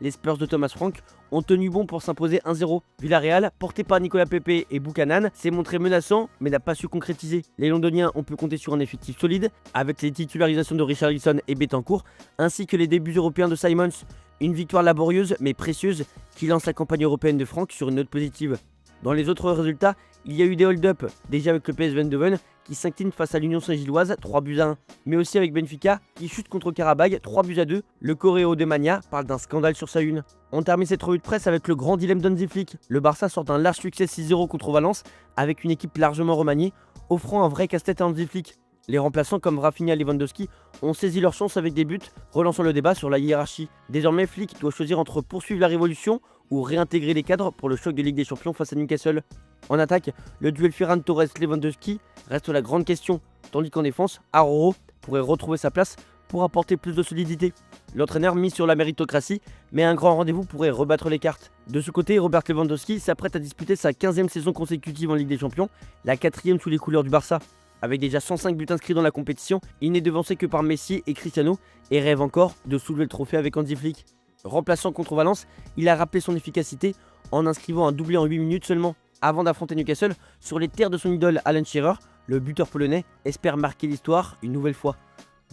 les Spurs de Thomas Frank ont tenu bon pour s'imposer 1-0. Villarreal, porté par Nicolas Pepe et Buchanan, s'est montré menaçant mais n'a pas su concrétiser. Les Londoniens ont pu compter sur un effectif solide avec les titularisations de Richarlison et Betancourt ainsi que les débuts européens de Simons. Une victoire laborieuse mais précieuse qui lance la campagne européenne de Frank sur une note positive. Dans les autres résultats, il y a eu des hold-up, déjà avec le PSV Eindhoven qui s'incline face à l'Union Saint-Gilloise 3-1, mais aussi avec Benfica qui chute contre Karabag 3-2. Le Coréo de Mania parle d'un scandale sur sa une. On termine cette revue de presse avec le grand dilemme d'Hansi Flick. Le Barça sort d'un large succès 6-0 contre Valence avec une équipe largement remaniée, offrant un vrai casse-tête à Hansi Flick. Les remplaçants comme Rafinha et Lewandowski ont saisi leur chance avec des buts, relançant le débat sur la hiérarchie. Désormais, Flick doit choisir entre poursuivre la révolution ou réintégrer les cadres pour le choc de Ligue des Champions face à Newcastle. En attaque, le duel Ferran Torres-Lewandowski reste la grande question, tandis qu'en défense, Aroro pourrait retrouver sa place pour apporter plus de solidité. L'entraîneur mise sur la méritocratie, mais un grand rendez-vous pourrait rebattre les cartes. De ce côté, Robert Lewandowski s'apprête à disputer sa 15e saison consécutive en Ligue des Champions, la 4e sous les couleurs du Barça. Avec déjà 105 buts inscrits dans la compétition, il n'est devancé que par Messi et Cristiano et rêve encore de soulever le trophée avec Hansi Flick. Remplaçant contre Valence, il a rappelé son efficacité en inscrivant un doublé en 8 minutes seulement. Avant d'affronter Newcastle, sur les terres de son idole Alan Shearer, le buteur polonais espère marquer l'histoire une nouvelle fois.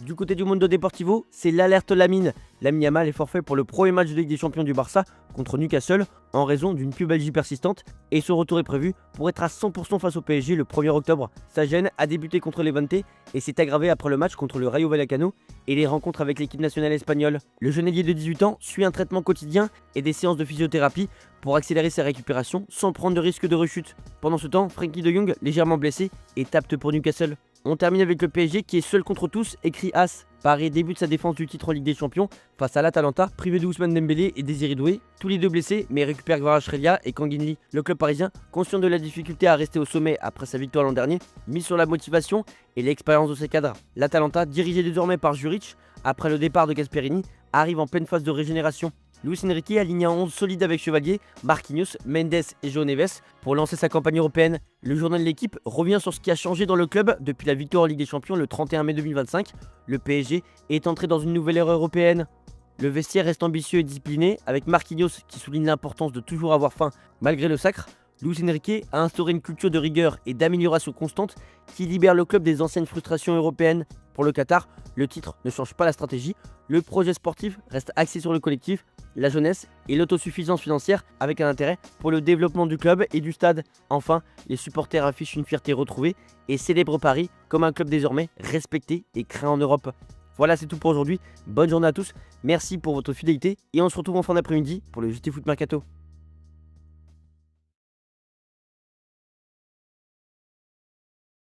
Du côté du Mundo Deportivo, c'est l'alerte Lamine. Lamine Yamal est forfait pour le premier match de Ligue des Champions du Barça contre Newcastle en raison d'une pubalgie persistante et son retour est prévu pour être à 100% face au PSG le 1er octobre. Sa gêne a débuté contre Levante et s'est aggravée après le match contre le Rayo Vallecano et les rencontres avec l'équipe nationale espagnole. Le jeune ailier de 18 ans suit un traitement quotidien et des séances de physiothérapie pour accélérer sa récupération sans prendre de risque de rechute. Pendant ce temps, Frenkie de Jong, légèrement blessé, est apte pour Newcastle. On termine avec le PSG qui est seul contre tous, écrit As. Paris débute sa défense du titre en Ligue des Champions face à l'Atalanta, privé de Ousmane Dembélé et Désiré Doué, tous les deux blessés mais récupère Kvaratskhelia et Kanginli. Le club parisien, conscient de la difficulté à rester au sommet après sa victoire l'an dernier, mise sur la motivation et l'expérience de ses cadres. L'Atalanta, dirigé désormais par Juric, après le départ de Gasperini, arrive en pleine phase de régénération. Luis Enrique aligne un 11 solide avec Chevalier, Marquinhos, Mendes et João Neves pour lancer sa campagne européenne. Le journal de l'équipe revient sur ce qui a changé dans le club depuis la victoire en Ligue des Champions le 31 mai 2025. Le PSG est entré dans une nouvelle ère européenne. Le vestiaire reste ambitieux et discipliné avec Marquinhos qui souligne l'importance de toujours avoir faim malgré le sacre. Luis Enrique a instauré une culture de rigueur et d'amélioration constante qui libère le club des anciennes frustrations européennes. Pour le Qatar, le titre ne change pas la stratégie, le projet sportif reste axé sur le collectif, la jeunesse et l'autosuffisance financière avec un intérêt pour le développement du club et du stade. Enfin, les supporters affichent une fierté retrouvée et célèbrent Paris comme un club désormais respecté et craint en Europe. Voilà, c'est tout pour aujourd'hui, bonne journée à tous, merci pour votre fidélité et on se retrouve en fin d'après-midi pour le JT Foot Mercato.